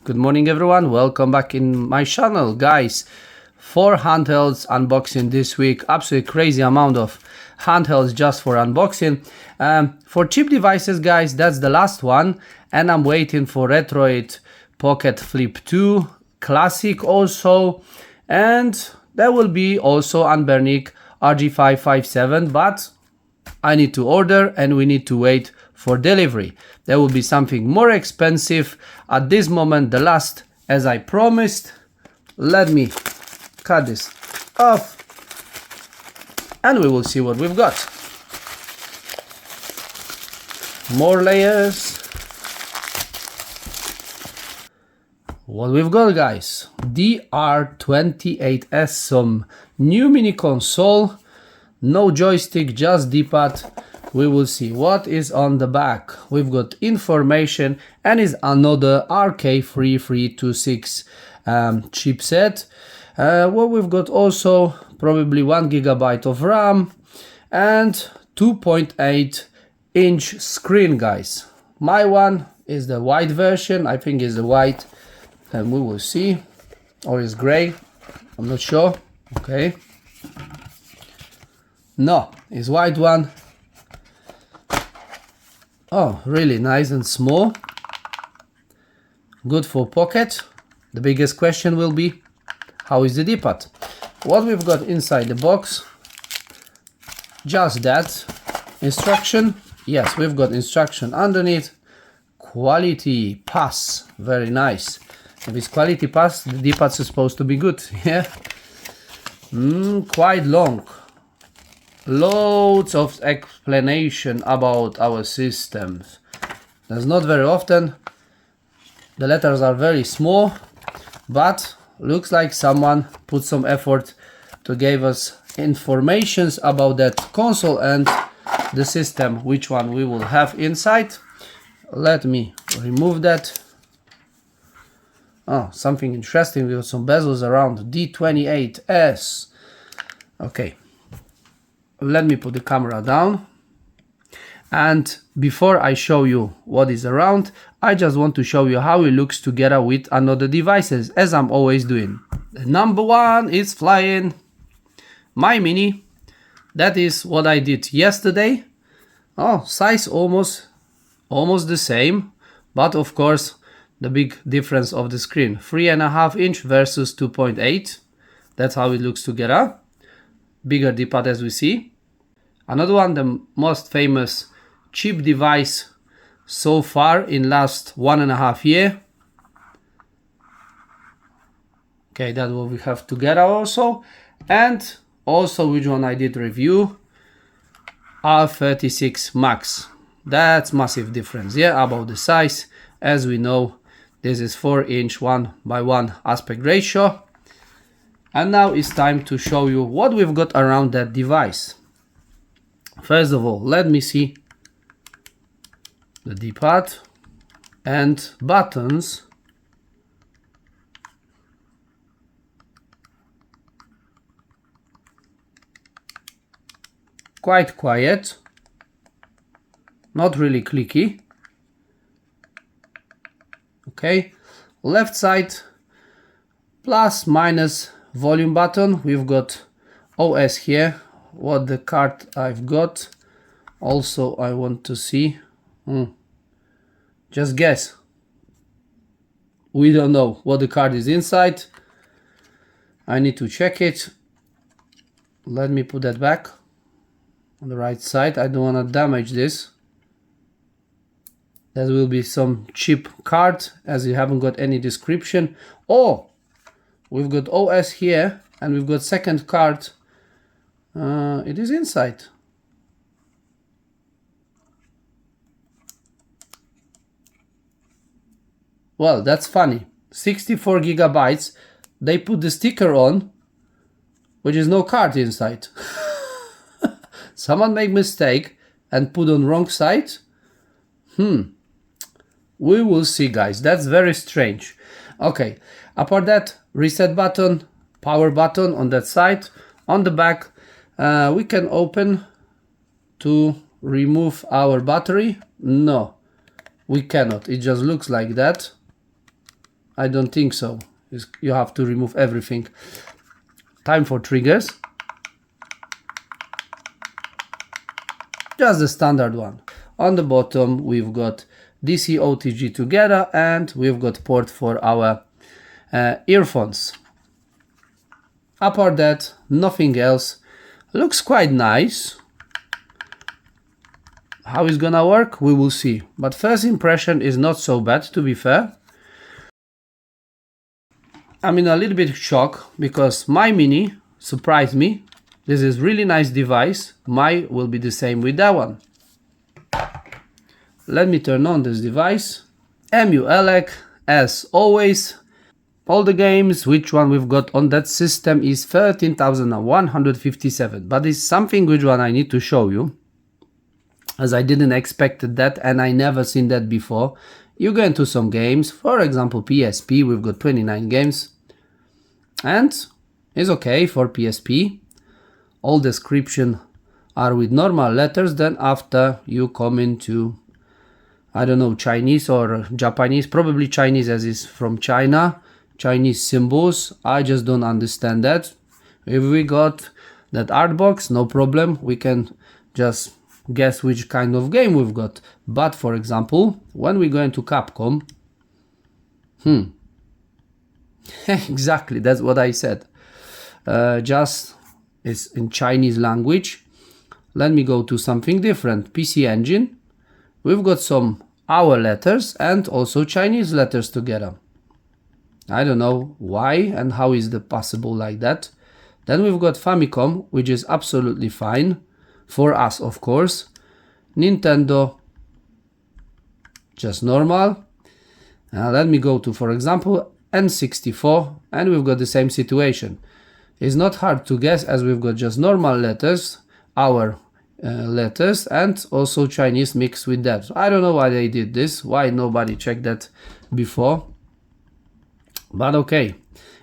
Good morning everyone, welcome back in my channel. Guys, 4 handhelds unboxing this week. Absolutely crazy amount of handhelds just for unboxing. For cheap devices, guys, that's the last one, and I'm waiting for Retroid Pocket Flip 2 Classic also, and there will be also Unbernic RG557, but I need to order and we need to wait for delivery. There will be something more expensive at this moment, the last, as I promised. Let me cut this off and we will see what we've got. More layers. What we've got, guys, the R28S, some new mini console. No joystick, just D-pad. We will see what is on the back. We've got information and is another RK3326 chipset. What we've got also, probably 1 GB of RAM and 2.8 inch screen, guys. My one is the white version, I think is the white, and we will see, or is gray, I'm not sure. Okay. No, it's white one. Oh, really nice and small. Good for pocket. The biggest question will be, how is the D-pad? What we've got inside the box? Just that. Instruction. Yes, we've got instruction underneath. Quality pass. Very nice. If it's quality pass, the D-pad is supposed to be good. Yeah. Quite long. Loads of explanation about our systems. That's not very often. The letters are very small, but looks like someone put some effort to give us informations about that console and the system, which one we will have inside. Let me remove that. Oh, something interesting. We have some bezels around. R28s. Okay. Let me put the camera down, and before I show you what is around, I just want to show you how it looks together with another devices, as I'm always doing. The number one is flying, my mini. That is what I did yesterday. Oh, size almost the same, but of course the big difference of the screen, 3.5 inch versus 2.8. That's how it looks together. Bigger D-pad, as we see. Another one, the most famous cheap device so far in last 1.5 years. Okay, that's what we have together also. And also, which one I did review, R36 Max. That's massive difference, yeah, about the size. As we know, this is 4 inch 1:1 aspect ratio. And now it's time to show you what we've got around that device. First of all, let me see the D-pad and buttons. Quite quiet, not really clicky. Okay, left side, plus minus volume button. We've got OS here, what the card I've got. Also, I want to see. Just guess. We don't know what the card is inside. I need to check it. Let me put that back on the right side. I don't want to damage this. That will be some cheap card, as you haven't got any description. Oh, we've got OS here, and we've got second card. It is inside. Well, that's funny. 64 GB. They put the sticker on, which is no card inside. Someone made mistake and put on wrong side. We will see, guys. That's very strange. Okay, apart that, reset button, power button on that side. On the back, we can open to remove our battery. No, we cannot. It just looks like that. I don't think so. You have to remove everything. Time for triggers. Just the standard one. On the bottom we've got DC OTG together, and we've got port for our earphones. Apart that, nothing else. Looks quite nice. How it's gonna work, we will see. But first impression is not so bad, to be fair. I'm in a little bit shock because my Mini surprised me. This is really nice device. My will be the same with that one. Let me turn on this device. EmuElec, as always. All the games, which one we've got on that system is 13,157. But it's something which one I need to show you, as I didn't expect that and I never seen that before. You go into some games, for example PSP, we've got 29 games. And it's okay for PSP. All description are with normal letters. Then after you come into, I don't know, Chinese or Japanese, probably Chinese as is from China. Chinese symbols, I just don't understand that. If we got that art box, no problem, we can just guess which kind of game we've got. But for example, when we go into Capcom, exactly, that's what I said. Just it's in Chinese language. Let me go to something different. PC Engine, we've got some our letters and also Chinese letters together. I don't know why and how is that possible like that. Then we've got Famicom, which is absolutely fine for us, of course. Nintendo, just normal. Let me go to, for example, N64, and we've got the same situation. It's not hard to guess, as we've got just normal letters, our letters, and also Chinese mixed with that. So I don't know why they did this, why nobody checked that before. But okay,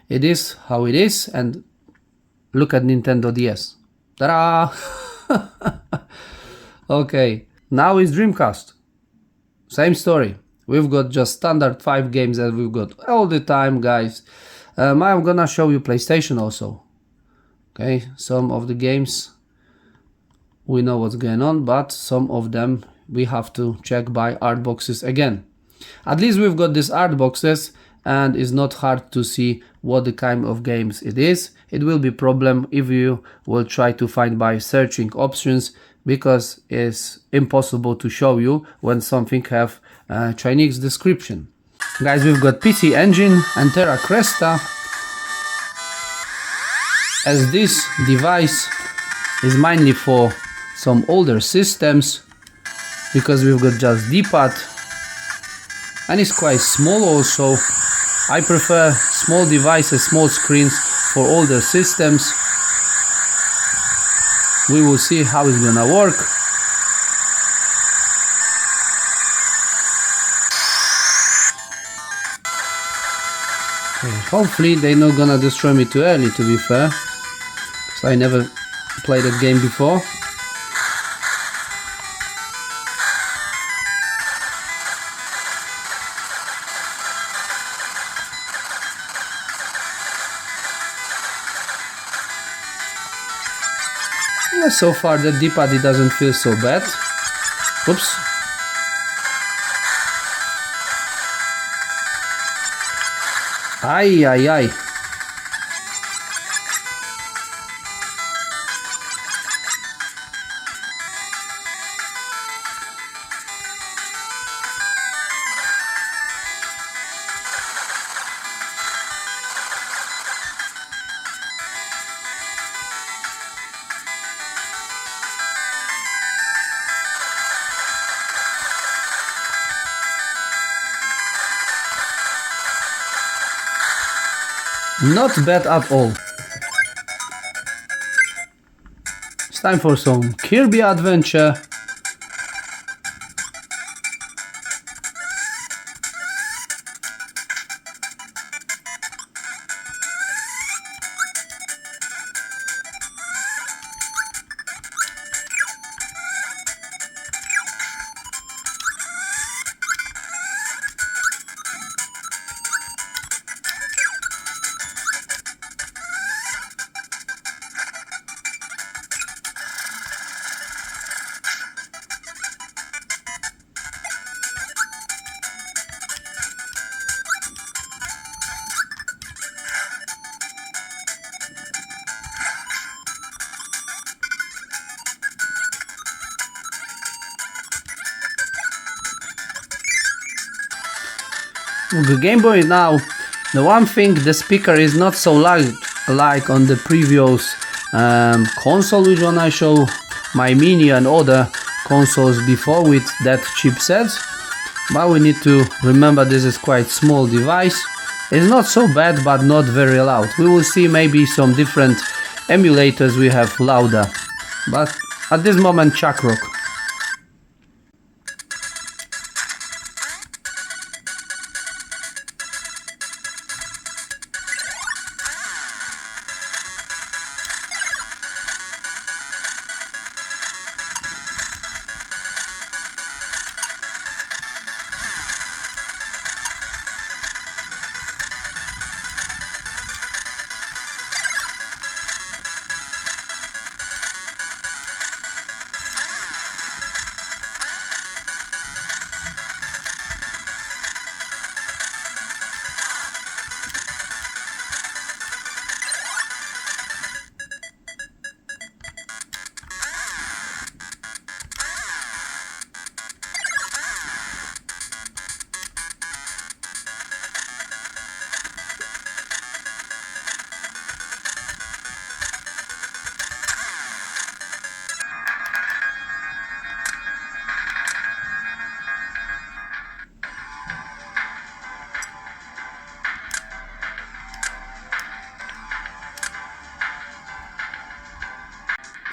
it is how it is. And look at Nintendo DS. Ta-da! Okay, now is Dreamcast. Same story. We've got just standard 5 games that we've got all the time, guys. I'm gonna show you PlayStation also. Okay, some of the games we know what's going on, but some of them we have to check by art boxes again. At least we've got these art boxes, and it's not hard to see what the kind of games it is. It will be problem if you will try to find by searching options, because it's impossible to show you when something have Chinese description. Guys, we've got PC Engine and Terra Cresta, as this device is mainly for some older systems, because we've got just D-pad and it's quite small also. I prefer small devices, small screens for older systems. We will see how it's gonna work. Okay, hopefully they're not gonna destroy me too early, to be fair, because I never played that game before. So far the D-pad, it doesn't feel so bad. Oops. Ay, ay, ay. Not bad at all. It's time for some Kirby adventure. The Game Boy now, the one thing, the speaker is not so loud like on the previous console, which one I show my Mini and other consoles before with that chipset. But we need to remember this is quite small device. It's not so bad, but not very loud. We will see maybe some different emulators we have louder. But at this moment, Chuck Rock.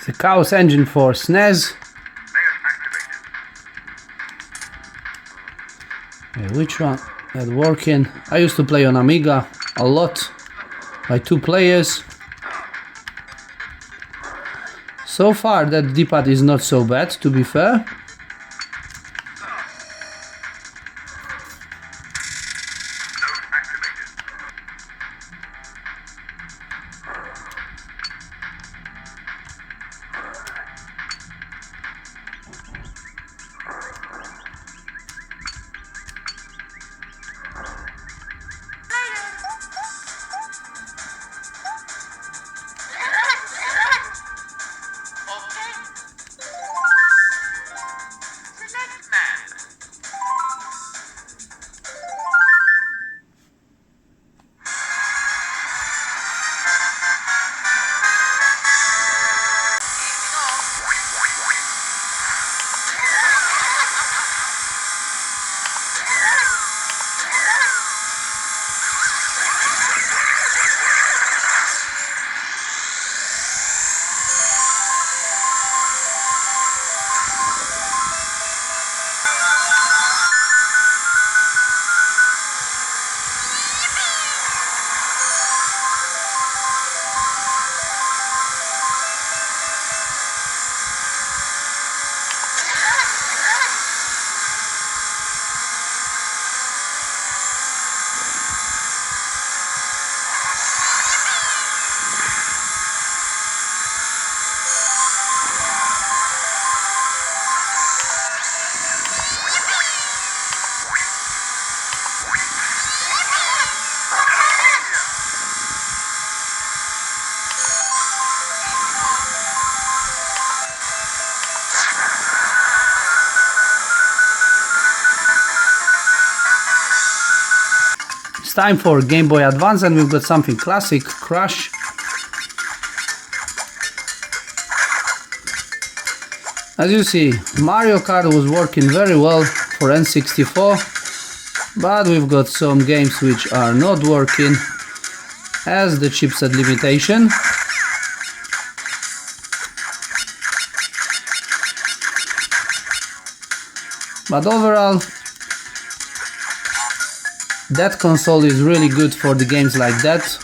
The Chaos engine for SNES. Okay, which one? That working? I used to play on Amiga a lot by 2 players. So far that D-pad is not so bad, to be fair. It's time for Game Boy Advance, and we've got something classic, Crash. As you see, Mario Kart was working very well for N64, but we've got some games which are not working as the chipset limitation. But overall, that console is really good for the games like that.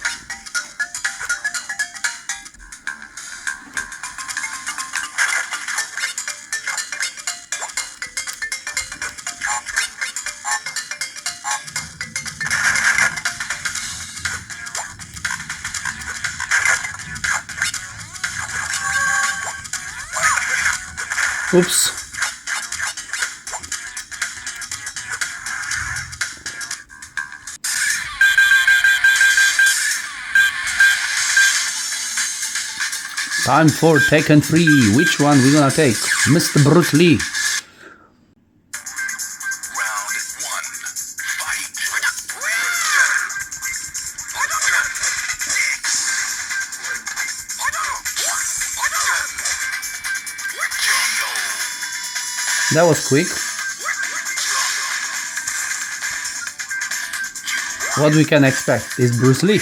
Oops. Time for Tekken 3. Which one we gonna take? Mr. Bruce Lee. Round 1, fight. That was quick. What we can expect is Bruce Lee.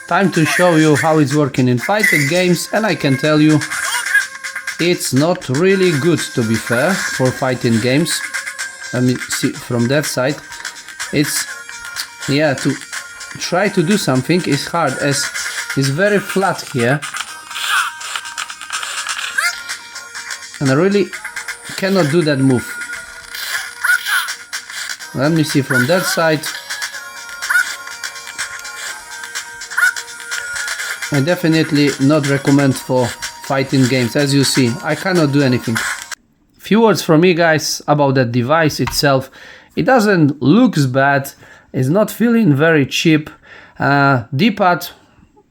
Time to show you how it's working in fighting games, and I can tell you it's not really good, to be fair, for fighting games. Let me see from that side. It's, yeah, to try to do something is hard as it's very flat here, and I really cannot do that move. Let me see from that side. I definitely not recommend for fighting games. As you see, I cannot do anything. Few words from me, guys, about that device itself. It doesn't look bad. It's not feeling very cheap. D-pad,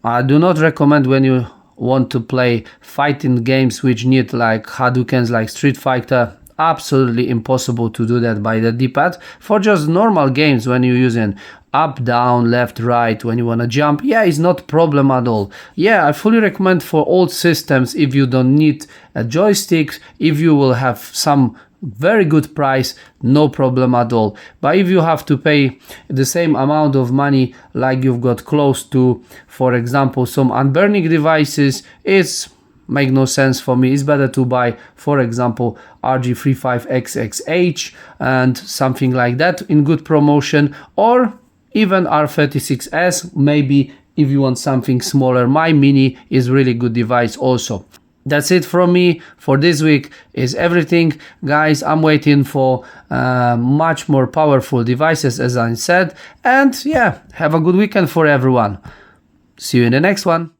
I do not recommend when you want to play fighting games which need like Hadoukens, like Street Fighter. Absolutely impossible to do that by the D-pad. For just normal games, when you're using up, down, left, right, when you want to jump, yeah, it's not problem at all. Yeah, I fully recommend for old systems if you don't need a joystick, if you will have some very good price, no problem at all. But if you have to pay the same amount of money like you've got close to, for example, some unburning devices, it's make no sense for me. It's better to buy, for example, RG35XXH and something like that in good promotion, or even R36S, maybe if you want something smaller. My Mini is really good device also. That's it from me for this week. Is everything, guys. I'm waiting for much more powerful devices, as I said, and yeah, have a good weekend for everyone. See you in the next one.